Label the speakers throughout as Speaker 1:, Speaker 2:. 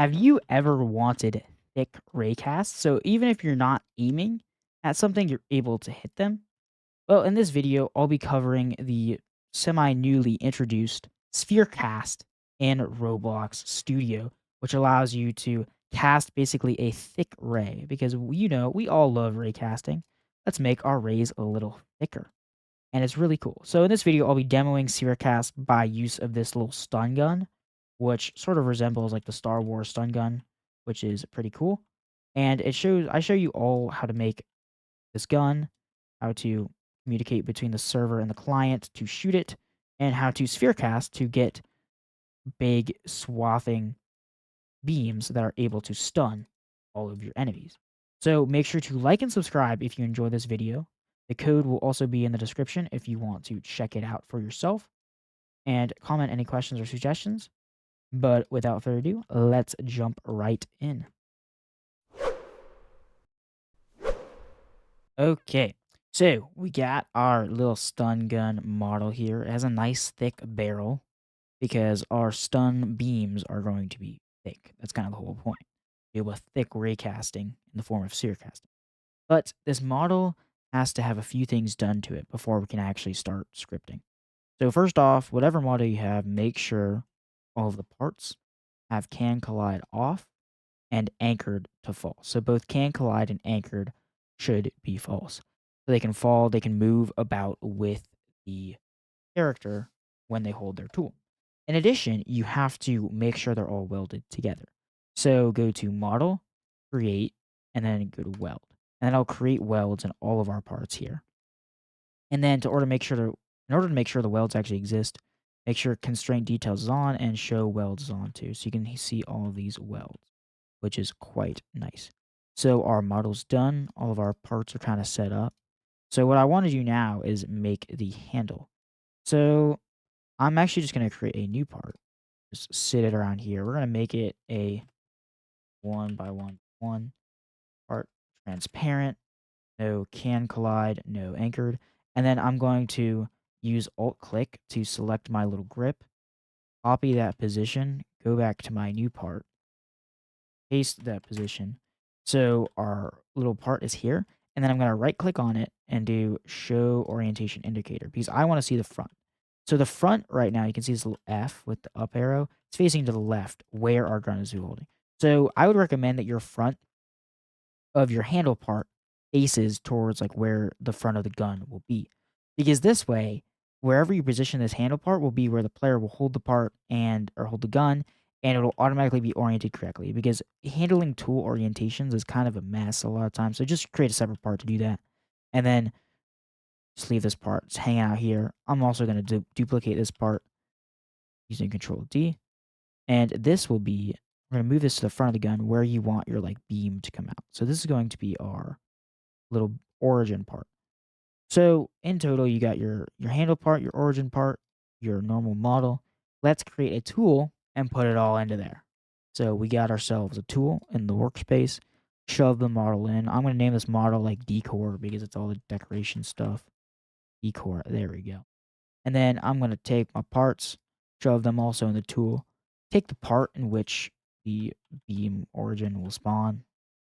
Speaker 1: Have you ever wanted thick raycasts? So even if you're not aiming at something, you're able to hit them? Well, in this video, I'll be covering the semi-newly introduced Spherecast in Roblox Studio, which allows you to cast basically a thick ray because we all love raycasting. Let's make our rays a little thicker. And it's really cool. So in this video, I'll be demoing Spherecast by use of this little stun gun, which sort of resembles like the Star Wars stun gun, which is pretty cool. And I show you all how to make this gun, how to communicate between the server and the client to shoot it, and how to Spherecast to get big swathing beams that are able to stun all of your enemies. So make sure to like and subscribe if you enjoy this video. The code will also be in the description if you want to check it out for yourself, and comment any questions or suggestions. But without further ado, let's jump right in. Okay, so we got our little stun gun model here. It has a nice thick barrel because our stun beams are going to be thick. That's kind of the whole point. Deal with thick raycasting in the form of sear casting. But this model has to have a few things done to it before we can actually start scripting. So first off, whatever model you have, make sure all of the parts have can collide off and anchored to false. So both can collide and anchored should be false. So they can fall, they can move about with the character when they hold their tool. In addition, you have to make sure they're all welded together. So go to Model, Create, and then go to Weld. And then I'll create welds in all of our parts here. And then in order to make sure the welds actually exist, make sure Constraint Details is on and Show Welds is on too. So you can see all of these welds, which is quite nice. So our model's done. All of our parts are kind of set up. So what I want to do now is make the handle. So I'm actually just going to create a new part. Just sit it around here. We're going to make it a 1 by 1 part, transparent, no can collide, no anchored. And then I'm going to use Alt click to select my little grip, copy that position, go back to my new part, paste that position. So our little part is here. And then I'm going to right click on it and do show orientation indicator because I want to see the front. So the front right now, you can see this little F with the up arrow. It's facing to the left where our gun is holding. So I would recommend that your front of your handle part faces towards like where the front of the gun will be. Because this way, wherever you position this handle part will be where the player will hold the part or hold the gun, and it'll automatically be oriented correctly. Because handling tool orientations is kind of a mess a lot of times. So just create a separate part to do that. And then just leave this part just hanging out here. I'm also going to duplicate this part using Control D. And this will be, we're going to move this to the front of the gun where you want your like beam to come out. So this is going to be our little origin part. So in total, you got your handle part, your origin part, your normal model. Let's create a tool and put it all into there. So we got ourselves a tool in the workspace, shove the model in. I'm going to name this model like decor because it's all the decoration stuff. Decor, there we go. And then I'm going to take my parts, shove them also in the tool, take the part in which the beam origin will spawn,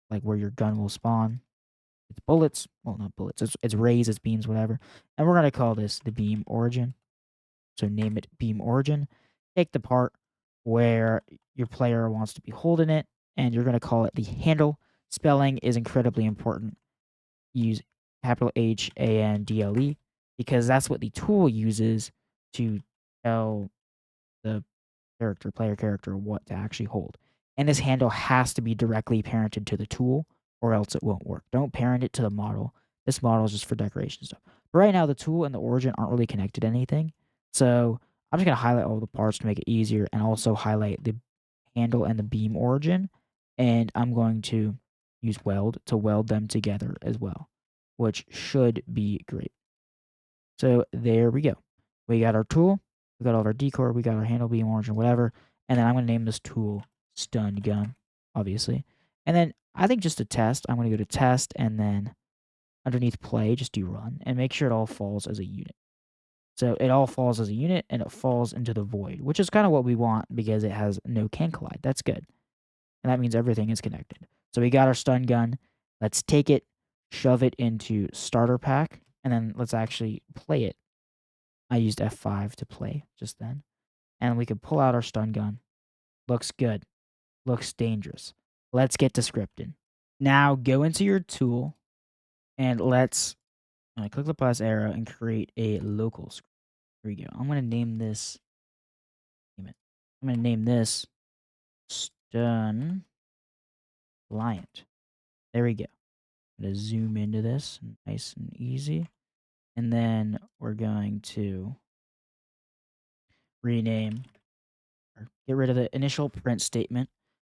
Speaker 1: like where your gun will spawn. It's bullets. Well, not bullets. It's rays, it's beams, whatever. And we're going to call this the beam origin. So name it beam origin. Take the part where your player wants to be holding it, and you're going to call it the handle. Spelling is incredibly important. Use capital HANDLE because that's what the tool uses to tell the player character, what to actually hold. And this handle has to be directly parented to the tool or else it won't work. Don't parent it to the model. This model is just for decoration stuff. But right now, the tool and the origin aren't really connected to anything. So I'm just going to highlight all the parts to make it easier and also highlight the handle and the beam origin. And I'm going to use weld to weld them together as well, which should be great. So there we go. We got our tool, we got all of our decor, we got our handle, beam, origin, whatever. And then I'm going to name this tool stun gun, obviously. And then I think just to test, I'm going to go to test and then underneath play, just do run and make sure it all falls as a unit. So it all falls as a unit and it falls into the void, which is kind of what we want because it has no can collide. That's good. and that means everything is connected. So we got our stun gun. Let's take it, shove it into starter pack, and then let's actually play it. I used F5 to play just then. And we could pull out our stun gun. Looks good. Looks dangerous. Let's get to scripting. Now go into your tool and let's click the plus arrow and create a local script. Here we go. I'm going to name this. Name it. I'm going to name this stun client. There we go. I'm going to zoom into this nice and easy. And then we're going to rename or get rid of the initial print statement.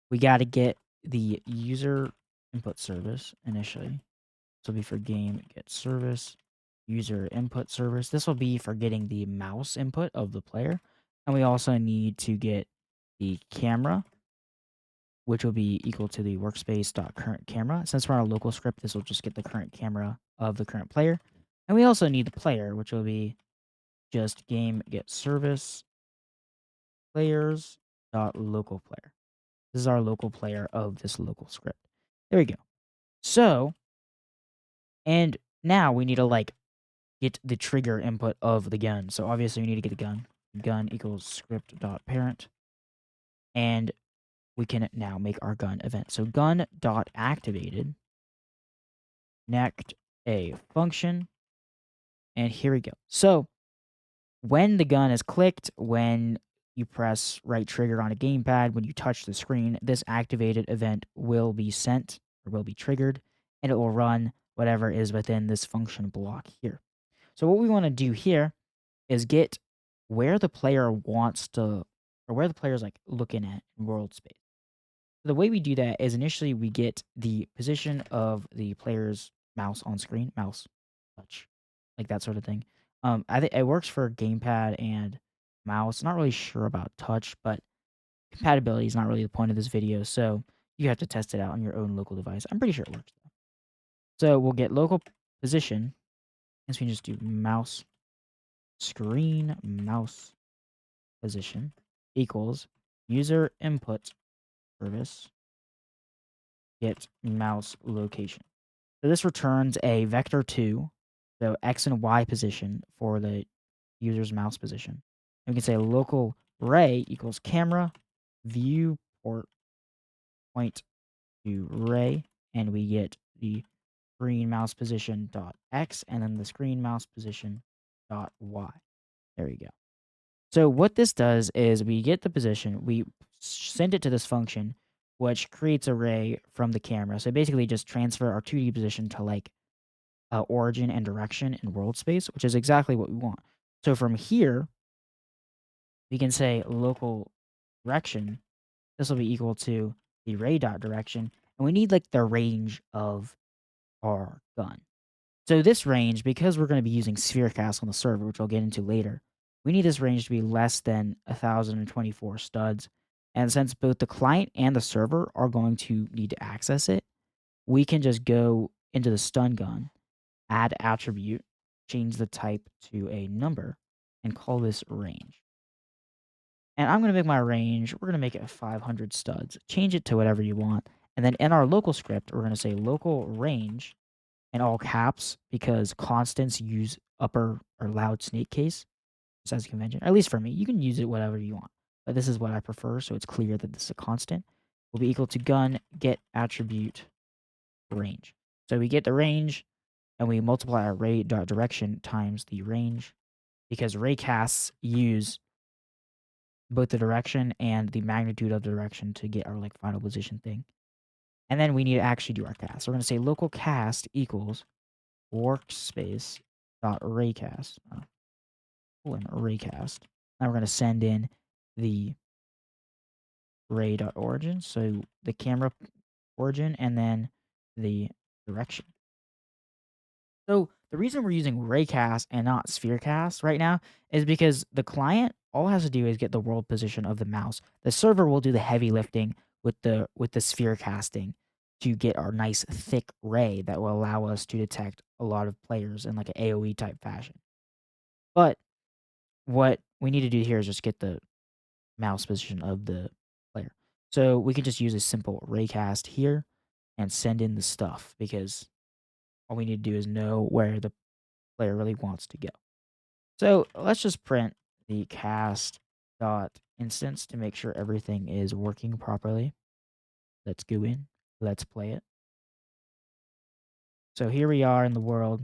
Speaker 1: We got to get the user input service initially. This will be for game get service, user input service. This will be for getting the mouse input of the player. And we also need to get the camera, which will be equal to the workspace.current camera. Since we're on a local script, this will just get the current camera of the current player. And we also need the player, which will be just game get service players dot local player. This is our local player of this local script. There we go. So, and now we need to like get the trigger input of the gun. So obviously we need to get the gun. Gun equals script dot parent. And we can now make our gun event. So gun dot activated. Next a function. And here we go. So when the gun is clicked, when you press right trigger on a gamepad, when you touch the screen, this activated event will be sent or will be triggered, and it will run whatever is within this function block here. So what we want to do here is get where the player wants to, or where the player's like looking at in world space. The way we do that is initially we get the position of the player's mouse on screen, mouse touch, like that sort of thing. I think it works for gamepad and mouse. Not really sure about touch, but compatibility is not really the point of this video, so you have to test it out on your own local device. I'm pretty sure it works though. So we'll get local position, and so we can just do mouse screen mouse position equals user input service get mouse location. So this returns a vector2, so x and y position for the user's mouse position. And we can say local ray equals camera viewport point to ray, and we get the screen mouse position dot x and then the screen mouse position dot y. There we go. So what this does is we get the position, we send it to this function, which creates a ray from the camera. So basically just transfer our 2D position to like origin and direction in world space, which is exactly what we want. So from here, we can say local direction. This will be equal to the ray dot direction. And we need like the range of our gun. So this range, because we're going to be using Spherecasts on the server, which I'll get into later, we need this range to be less than 1,024 studs. And since both the client and the server are going to need to access it, we can just go into the stun gun, add attribute, change the type to a number, and call this range. And I'm going to make my range, we're going to make it 500 studs. Change it to whatever you want. And then in our local script, we're going to say local range in all caps because constants use upper or loud snake case as a convention. At least for me, you can use it whatever you want, but this is what I prefer, so it's clear that this is a constant. Will be equal to gun get attribute range. So we get the range, and we multiply our ray dot direction times the range, because raycasts use both the direction and the magnitude of the direction to get our like final position thing. And then we need to actually do our cast. So we're going to say local cast equals workspace dot raycast raycast. Now we're going to send in the ray dot origin, so the camera origin, and then the direction. So the reason we're using raycast and not spherecast right now is because the client all it has to do is get the world position of the mouse. The server will do the heavy lifting with the sphere casting to get our nice thick ray that will allow us to detect a lot of players in like an AoE type fashion. But what we need to do here is just get the mouse position of the player. So we can just use a simple raycast here and send in the stuff because all we need to do is know where the player really wants to go. So let's just print the cast dot instance to make sure everything is working properly. Let's go in. Let's play it. So here we are in the world.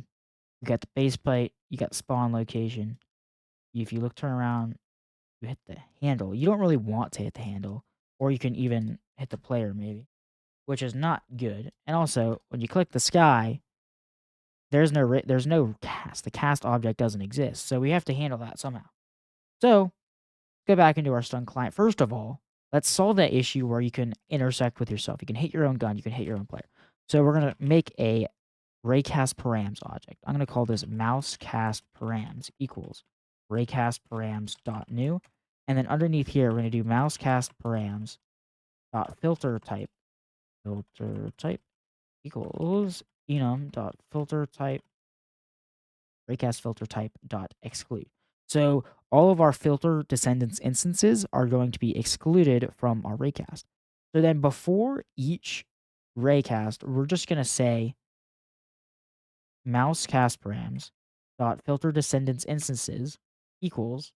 Speaker 1: You got the base plate. You got spawn location. If you turn around, you hit the handle. You don't really want to hit the handle, or you can even hit the player maybe, which is not good. And also, when you click the sky, there's no cast. The cast object doesn't exist, so we have to handle that somehow. So go back into our stun client. First of all, let's solve that issue where you can intersect with yourself. You can hit your own gun. You can hit your own player. So we're gonna make a raycast params object. I'm gonna call this mousecast params equals raycast params dot new, and then underneath here we're gonna do mousecast params dot filter type equals enum dot filter type raycast filter type dot exclude. So all of our filter descendants instances are going to be excluded from our raycast. So then before each raycast, we're just going to say mousecast params dot filter descendants instances equals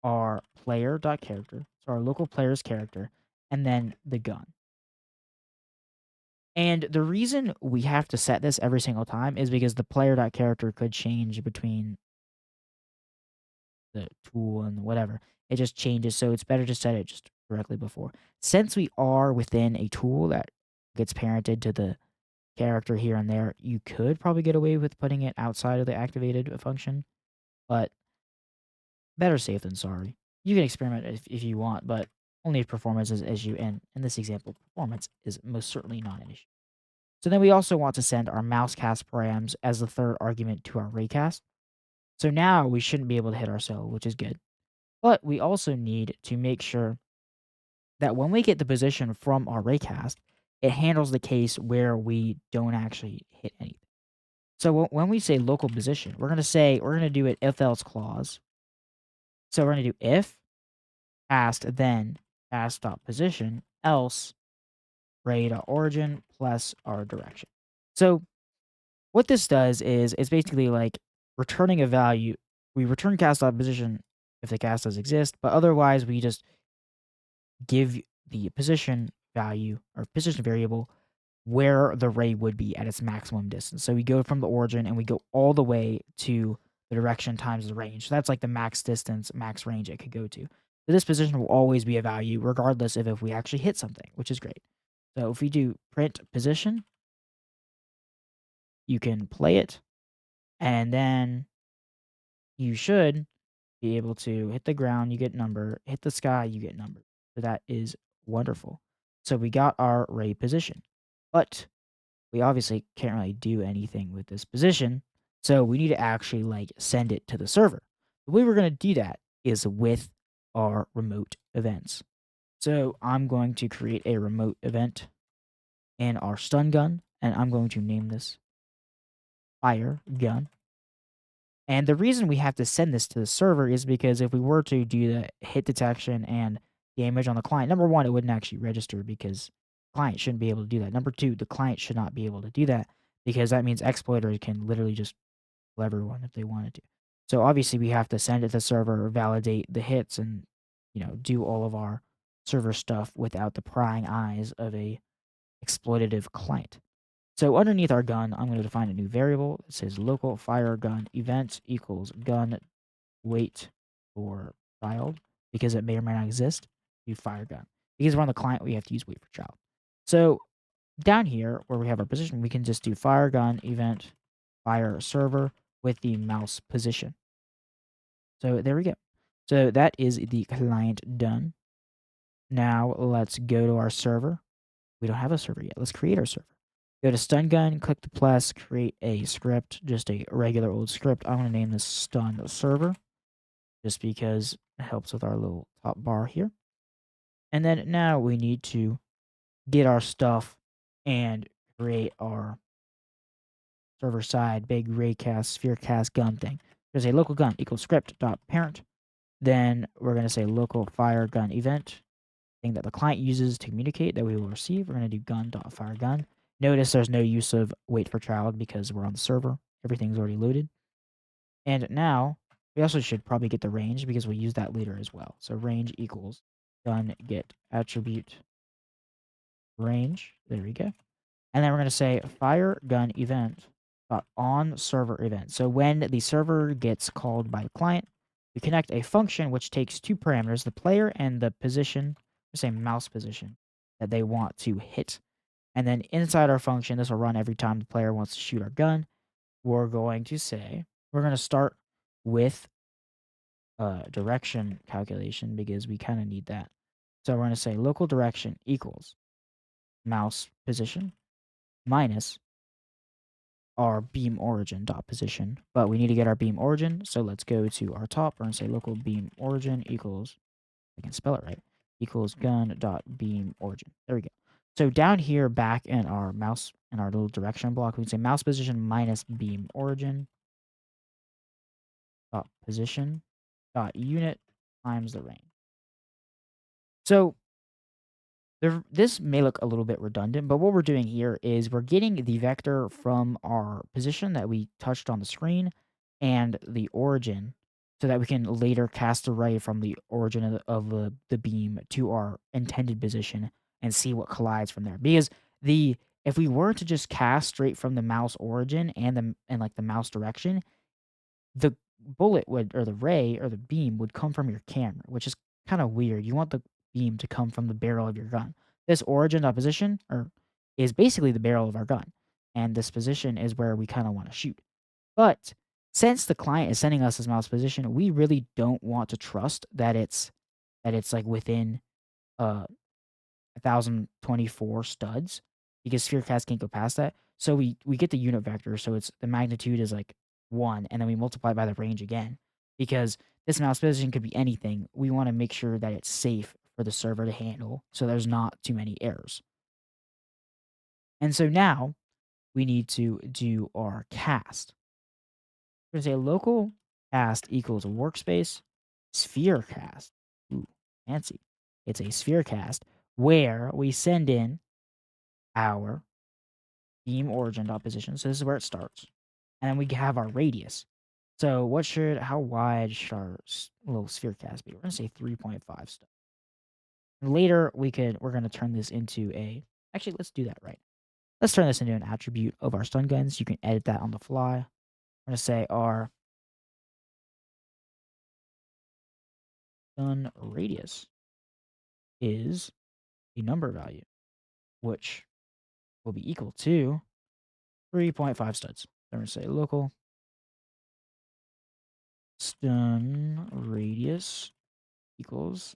Speaker 1: our player dot character, so our local player's character, and then the gun. And the reason we have to set this every single time is because the player dot character could change between the tool and whatever. It just changes, so it's better to set it just directly before. Since we are within a tool that gets parented to the character here and there, you could probably get away with putting it outside of the activated function, but better safe than sorry. You can experiment if you want, but only if performance is an issue, and in this example, performance is most certainly not an issue. So then we also want to send our mousecast params as the third argument to our raycast. So now we shouldn't be able to hit our cell, which is good. But we also need to make sure that when we get the position from our raycast, it handles the case where we don't actually hit anything. So when we say local position, we're going to do it if else clause. So we're going to do if cast then cast dot position else ray dot origin plus our direction. So what this does is it's basically like returning a value. We return cast dot position if the cast does exist, but otherwise we just give the position value or position variable where the ray would be at its maximum distance. So we go from the origin and we go all the way to the direction times the range. So that's like the max distance, max range it could go to. So this position will always be a value regardless of if we actually hit something, which is great. So if we do print position, you can play it, and then you should be able to hit the ground, you get number, hit the sky, you get number. So that is wonderful. So we got our ray position, but we obviously can't really do anything with this position. So we need to actually like send it to the server. The way we're going to do that is with our remote events. So I'm going to create a remote event in our stun gun, and I'm going to name this fire gun. And the reason we have to send this to the server is because if we were to do the hit detection and damage on the client, number one, it wouldn't actually register because the client shouldn't be able to do that. Number two, the client should not be able to do that because that means exploiters can literally just kill everyone if they wanted to. So obviously we have to send it to the server, validate the hits, and do all of our server stuff without the prying eyes of a exploitative client. So underneath our gun, I'm going to define a new variable. It says local fire gun event equals gun wait for child because it may or may not exist. Do fire gun. Because we're on the client, we have to use wait for child. So down here where we have our position, we can just do fire gun event fire server with the mouse position. So there we go. So that is the client done. Now let's go to our server. We don't have a server yet. Let's create our server. Go to stun gun, click the plus, create a script, just a regular old script. I'm going to name this stun server just because it helps with our little top bar here. And then now we need to get our stuff and create our server side big raycast spherecast gun thing. There's a local gun equals script dot parent. Then we're going to say local fire gun event thing that the client uses to communicate that we will receive. We're going to do gun.firegun. Notice there's no use of wait for child because we're on the server. Everything's already loaded. And now we also should probably get the range because we'll use that later as well. So range equals gun get attribute range. There we go. And then we're going to say fire gun event on server event. So when the server gets called by the client, we connect a function which takes two parameters, the player and the position, say mouse position that they want to hit. And then inside our function, this will run every time the player wants to shoot our gun. We're going to say, we're going to start with direction calculation because we kind of need that. So we're going to say local direction equals mouse position minus our beam origin dot position, but we need to get our beam origin. So let's go to our top. We're going to say local beam origin equals, I can spell it right, equals gun dot beam origin. There we go. So down here back in our mouse, in our little direction block, we can say mouse position minus beam origin dot position dot unit times the range. So this may look a little bit redundant, but what we're doing here is we're getting the vector from our position that we touched on the screen and the origin so that we can later cast a ray from the origin of the beam to our intended position and see what collides from there. Because if we were to just cast straight from the mouse origin and like the mouse direction, the bullet would, or the ray or the beam would come from your camera, which is kind of weird. You want the beam to come from the barrel of your gun. This origin position is basically the barrel of our gun, and this position is where we kind of want to shoot. But since the client is sending us this mouse position, we really don't want to trust that it's like within 1024 studs because Spherecast can't go past that. So we get the unit vector, so it's the magnitude is like 1, and then we multiply by the range again because this mouse position could be anything. We want to make sure that it's safe for the server to handle so there's not too many errors. And so now we need to do our cast. We're going to say local cast equals workspace Spherecast. Ooh, fancy. It's a Spherecast where we send in our beam origin dot position. So this is where it starts. And then we have our radius. So how wide should our little sphere cast be? We're going to say 3.5 stuff. And later we're going to turn this into actually, let's do that right. Let's turn this into an attribute of our stun guns. You can edit that on the fly. We're going to say our stun radius is a number value, which will be equal to 3.5 studs. Then we're going to say local stun radius equals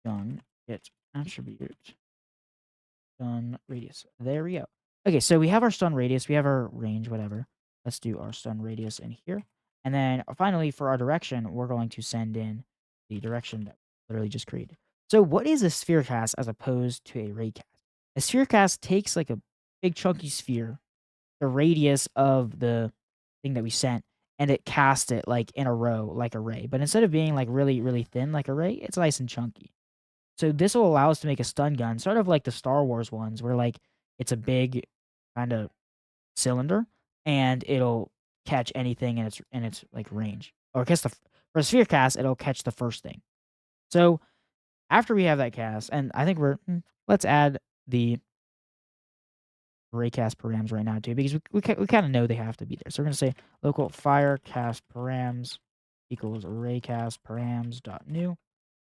Speaker 1: stun get attribute stun radius. There we go. Okay, so we have our stun radius, we have our range, whatever. Let's do our stun radius in here. And then finally, for our direction, we're going to send in the direction that we literally just created. So what is a sphere cast as opposed to a raycast? A sphere cast takes like a big chunky sphere, the radius of the thing that we sent, and it casts it like in a row like a ray. But instead of being like really, really thin like a ray, it's nice and chunky. So this will allow us to make a stun gun, sort of like the Star Wars ones, where like it's a big kind of cylinder, and it'll catch anything in its like range, or catch for a sphere cast, it'll catch the first thing. So after we have that cast, and I think let's add the raycast params right now too, because we kind of know they have to be there. So we're gonna say local fire cast params equals raycast params dot new.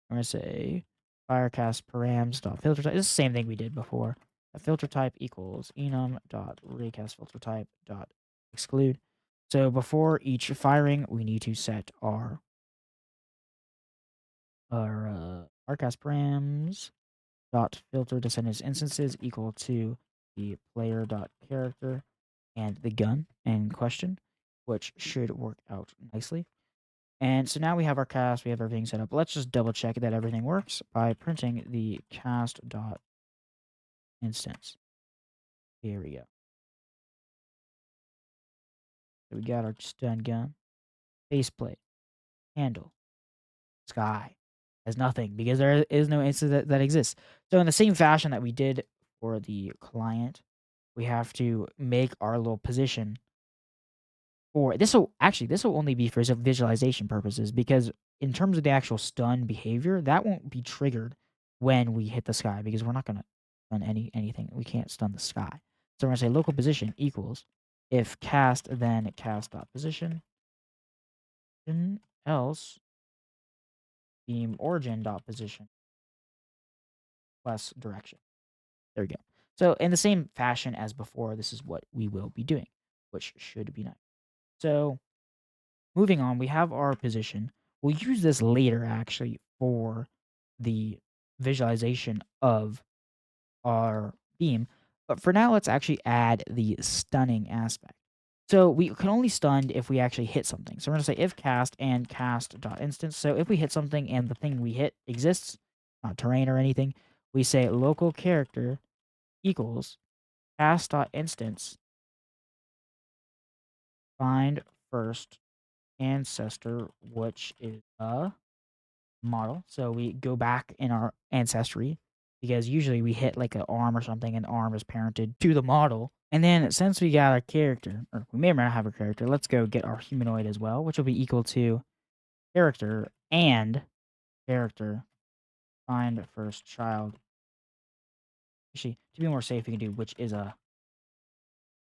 Speaker 1: I'm gonna say firecast params dot filter type. It's the same thing we did before. A filter type equals enum dot raycast filter type dot exclude. So before each firing, we need to set our firecast params dot filter descendants instances equal to the player dot character and the gun in question, which should work out nicely. And so now we have our cast, we have everything set up. Let's just double check that everything works by printing the cast dot instance. Here we go. So we got our stun gun, faceplate, handle, sky. as nothing because there is no instance that exists. So in the same fashion that we did for the client, we have to make our little position for this will only be for visualization purposes because in terms of the actual stun behavior, that won't be triggered when we hit the sky because we're not gonna stun anything. We can't stun the sky. So we're gonna say local position equals if cast then cast dot position, else beam origin dot position plus direction. There we go. So in the same fashion as before, this is what we will be doing, which should be nice. So moving on, we have our position. We'll use this later actually for the visualization of our beam. But for now, let's actually add the stunning aspect. So we can only stun if we actually hit something. So we're going to say if cast and cast dot instance. So if we hit something and the thing we hit exists, not terrain or anything, we say local character equals cast dot instance find first ancestor, which is a model. So we go back in our ancestry because usually we hit like an arm or something and the arm is parented to the model. And then since we got a character, or we may or may not have a character, let's go get our humanoid as well, which will be equal to character and character find first child. Actually, to be more safe, we can do which is a.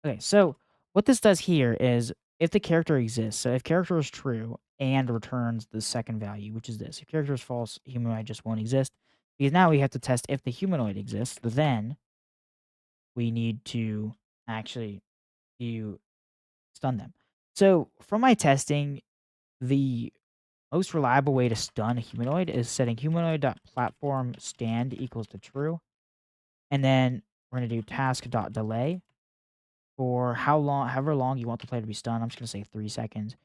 Speaker 1: Okay, so what this does here is if the character exists, so if character is true and returns the second value, which is this. If character is false, humanoid just won't exist. Because now we have to test if the humanoid exists, then we need to actually do stun them. So from my testing, the most reliable way to stun a humanoid is setting humanoid.platform stand equals to true. And then we're going to do task.delay for however long you want the player to be stunned. I'm just going to say 3 seconds.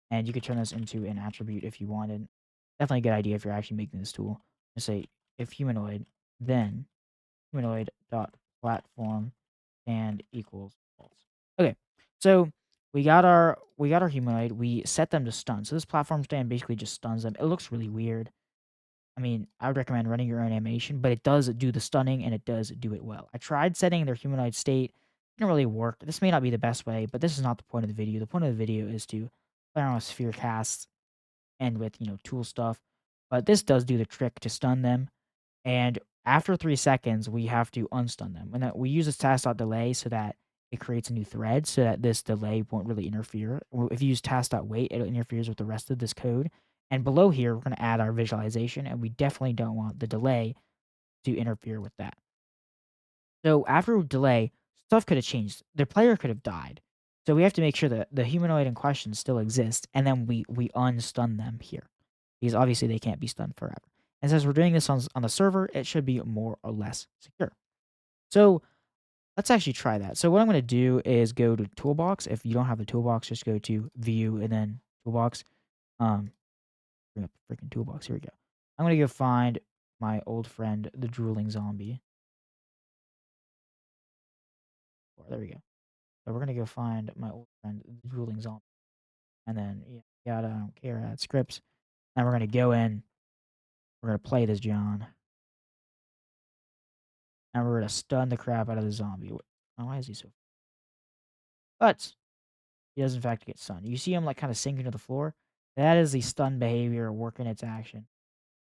Speaker 1: And you could turn this into an attribute if you wanted. Definitely a good idea if you're actually making this tool. Just say if humanoid, then humanoid dot platform and equals false. Okay, so we got our humanoid. We set them to stun. So this platform stand basically just stuns them. It looks really weird. I mean, I would recommend running your own animation, but it does do the stunning and it does do it well. I tried setting their humanoid state. It didn't really work. This may not be the best way, but this is not the point of the video. The point of the video is to play around with Spherecasts and with, tool stuff. But this does do the trick to stun them. And after 3 seconds, we have to unstun them. And we use this task.delay so that it creates a new thread so that this delay won't really interfere. If you use task.wait, it interferes with the rest of this code. And below here, we're going to add our visualization, and we definitely don't want the delay to interfere with that. So after delay, stuff could have changed. The player could have died. So we have to make sure that the humanoid in question still exists, and then we unstun them here. Because obviously they can't be stunned forever. And since we're doing this on the server, it should be more or less secure. So let's actually try that. So what I'm going to do is go to Toolbox. If you don't have the Toolbox, just go to View and then Toolbox. Bring up the freaking Toolbox. Here we go. I'm going to go find my old friend, the drooling zombie. Oh, there we go. So we're going to go find my old friend, the drooling zombie. And then, I don't care, add scripts. And we're going to go in. We're going to play this John. And we're going to stun the crap out of the zombie. Oh, why is he so... But he does in fact get stunned. You see him like kind of sinking to the floor. That is the stun behavior working its action.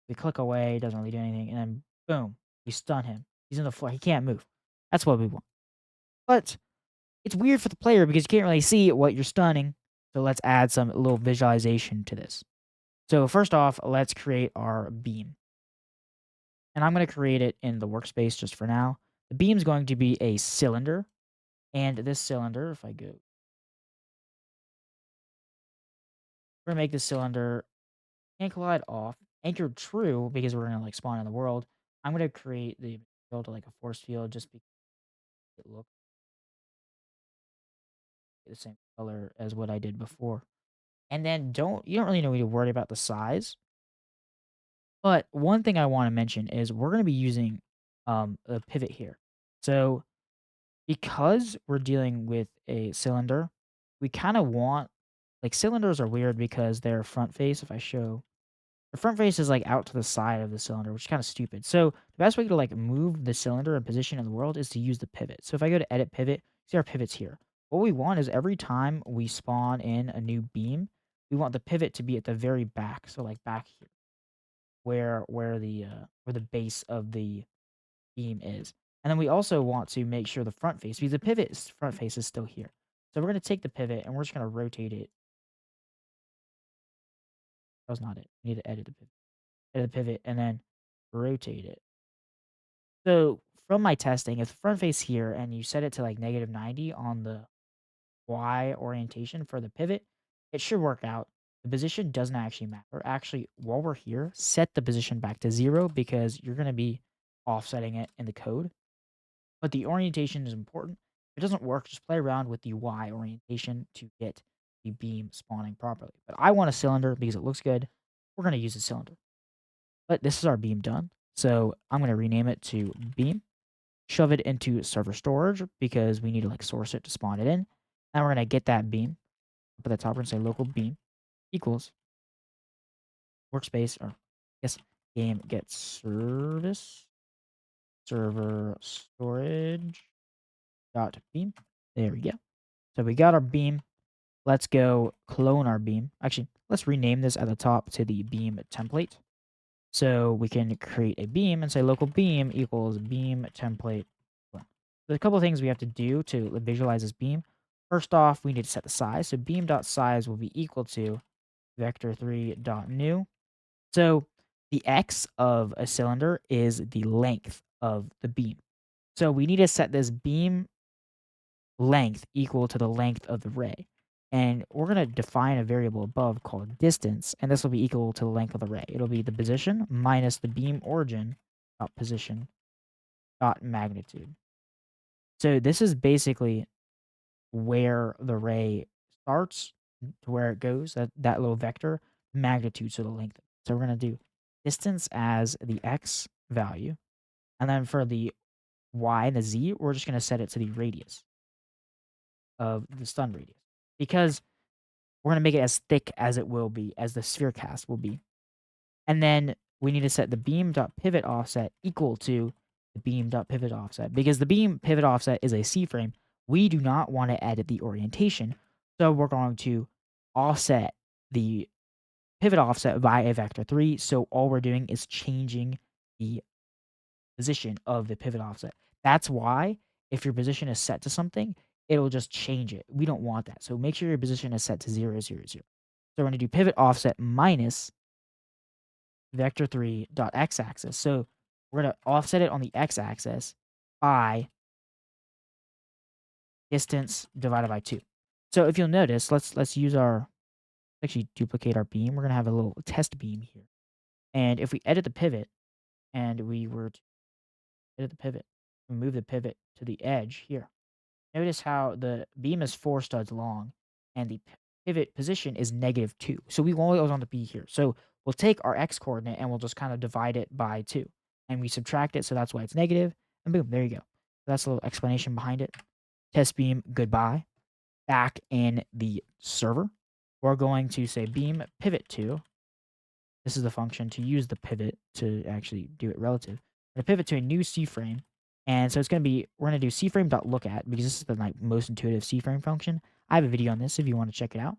Speaker 1: We click away, doesn't really do anything, and then boom, we stun him. He's on the floor. He can't move. That's what we want. But it's weird for the player because you can't really see what you're stunning. So let's add some little visualization to this. So first off, let's create our beam. And I'm going to create it in the workspace just for now. The beam is going to be a cylinder. And this cylinder, if I go, we're going to make this cylinder and collide off, anchored true because we're going to like spawn in the world. I'm going to create the material to like a force field just because it looks the same color as what I did before. And then you don't really need to worry about the size. But one thing I want to mention is we're going to be using a pivot here. So because we're dealing with a cylinder, we kind of want, like, cylinders are weird because they're front face. If I show the front face is, like, out to the side of the cylinder, which is kinda stupid. So, the best way to, like, move the cylinder and position in the world is to use the pivot. So, if I go to edit pivot, see our pivots here. What we want is every time we spawn in a new beam, we want the pivot to be at the very back. So, like, back here where the base of the beam is. And then we also want to make sure the front face because the front face is still here. So, we're gonna take the pivot and we're just gonna rotate it. That was not it. We need to edit the pivot. Edit the pivot and then rotate it. So, from my testing, if the front face here and you set it to like -90 on the Y orientation for the pivot, it should work out. The position doesn't actually matter. Actually, while we're here, set the position back to 0 because you're going to be offsetting it in the code. But the orientation is important. If it doesn't work, just play around with the Y orientation to get the beam spawning properly. But I want a cylinder because it looks good. We're going to use a cylinder. But this is our beam done. So I'm going to rename it to beam, shove it into server storage because we need to like source it to spawn it in. And we're going to get that beam up at the top and say local beam equals workspace or I guess game get service server storage dot beam. There we go. So we got our beam. Let's go clone our beam. Actually, let's rename this at the top to the beam template. So we can create a beam and say local beam equals beam template. There's a couple of things we have to do to visualize this beam. First off, we need to set the size. So beam.size will be equal to vector3.new. So the x of a cylinder is the length of the beam. So we need to set this beam length equal to the length of the ray. And we're going to define a variable above called distance, and this will be equal to the length of the ray. It'll be the position minus the beam origin dot position dot magnitude. So this is basically where the ray starts to where it goes, that little vector, magnitude, so the length. So we're going to do distance as the x value. And then for the y and the z, we're just going to set it to the radius of the stun radius. Because we're going to make it as thick as it will be, as the spherecast will be. And then we need to set the beam.pivot offset equal to the beam.pivot offset. Because the beam pivot offset is a C-frame, we do not want to edit the orientation. So we're going to offset the pivot offset by a vector 3. So all we're doing is changing the position of the pivot offset. That's why if your position is set to something, it'll just change it. We don't want that. So make sure your position is set to 0, 0, 0. So we're going to do pivot offset minus vector3 dot x-axis. So we're going to offset it on the x-axis by distance divided by 2. So if you'll notice, let's use our actually duplicate our beam. We're going to have a little test beam here. And if we edit the pivot and we were to edit the pivot, we move the pivot to the edge here. Notice how the beam is 4 studs long and the pivot position is -2. So we always want to be here. So we'll take our x coordinate and we'll just kind of divide it by 2. And we subtract it, so that's why it's negative. And boom, there you go. So that's a little explanation behind it. Test beam, goodbye. Back in the server, we're going to say beam pivot to. This is the function to use the pivot to actually do it relative. We're going to pivot to a new C-frame. And so it's going to be, we're going to do cframe.lookAt because this is the like most intuitive C-frame function. I have a video on this if you want to check it out.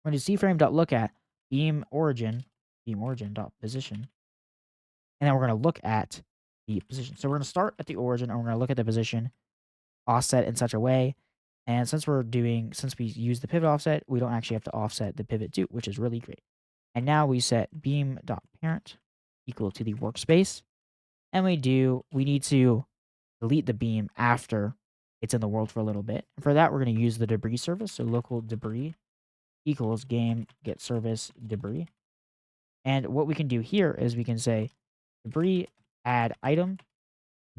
Speaker 1: We're going to do cframe.lookAt beam origin.position. And then we're going to look at the position. So we're going to start at the origin and we're going to look at the position, offset in such a way. And since we use the pivot offset, we don't actually have to offset the pivot too, which is really great. And now we set beam.parent equal to the workspace. And we need to delete the beam after it's in the world for a little bit. And for that, we're going to use the debris service. So local debris equals game get service debris. And what we can do here is we can say debris add item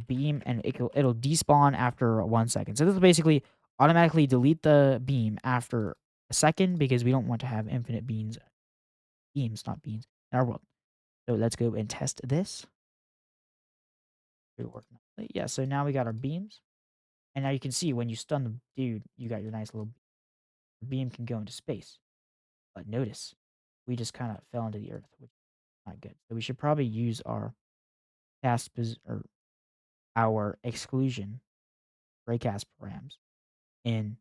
Speaker 1: beam and it'll despawn after 1 second. So this will basically automatically delete the beam after a second because we don't want to have infinite beams, not beans, in our world. So let's go and test this. It'll work nicely. Yeah, so now we got our beams. And now you can see when you stun the dude, you got your nice little beam can go into space. But notice, we just kind of fell into the earth, which Not good. So we should probably use our or our exclusion raycast params in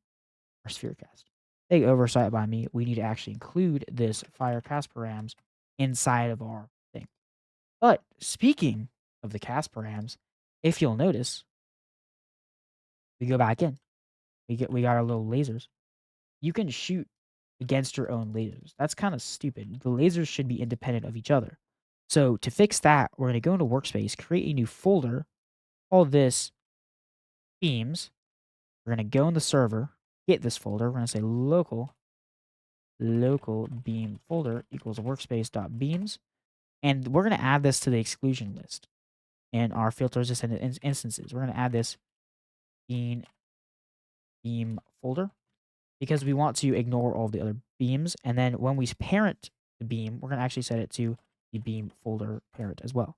Speaker 1: our Spherecast. Big oversight by me. We need to actually include this fire cast params inside of our thing. But speaking of the cast params, if you'll notice, we go back in. We got our little lasers. You can shoot against your own lasers. That's kind of stupid. The lasers should be independent of each other. So to fix that, we're going to go into workspace, create a new folder, call this beams. We're going to go in the server, get this folder. We're going to say local beam folder equals workspace.beams. And we're going to add this to the exclusion list in our filters descendant instances. We're going to add this beam folder because we want to ignore all the other beams. And then when we parent the beam, we're going to actually set it to the beam folder parent as well.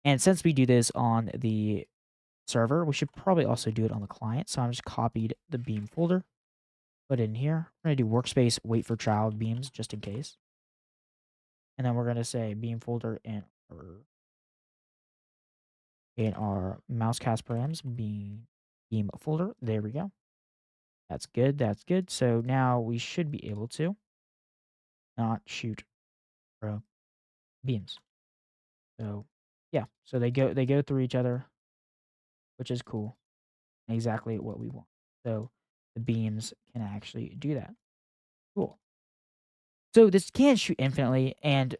Speaker 1: And since we do this on the server, we should probably also do it on the client. So I'm just copied the beam folder, put it in here. We're going to do workspace wait for child beams just in case. And then we're going to say beam folder in our mousecast params beam folder. There we go. That's good. That's good. So now we should be able to not shoot beams. So yeah, so they go through each other, which is cool. Exactly what we want. So the beams can actually do that. Cool. So this can shoot infinitely, and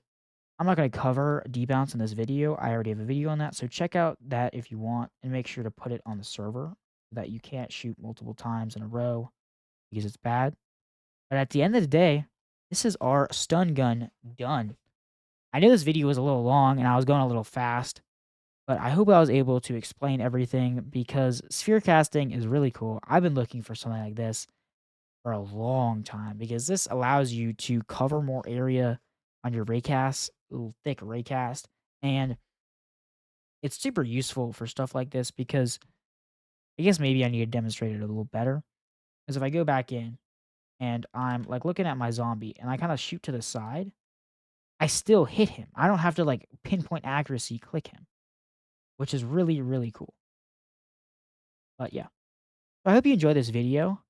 Speaker 1: I'm not going to cover debounce in this video. I already have a video on that. So check out that if you want, and make sure to put it on the server so that you can't shoot multiple times in a row because it's bad. But at the end of the day, this is our stun gun done. I know this video was a little long and I was going a little fast, but I hope I was able to explain everything because sphere casting is really cool. I've been looking for something like this for a long time because this allows you to cover more area on your raycast, thick raycast, and it's super useful for stuff like this because I guess maybe I need to demonstrate it a little better. Because if I go back in and I'm like looking at my zombie and I kind of shoot to the side, I still hit him. I don't have to like pinpoint accuracy click him, which is really, really cool. But yeah, so I hope you enjoyed this video.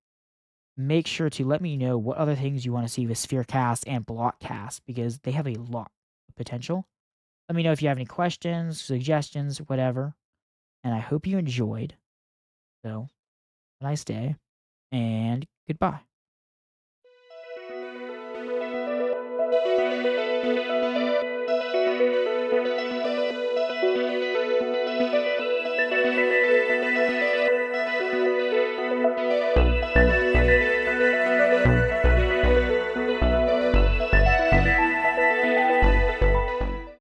Speaker 1: Make sure to let me know what other things you want to see with Spherecast and Blockcast because they have a lot of potential. Let me know if you have any questions, suggestions, whatever. And I hope you enjoyed. So, have a nice day and goodbye.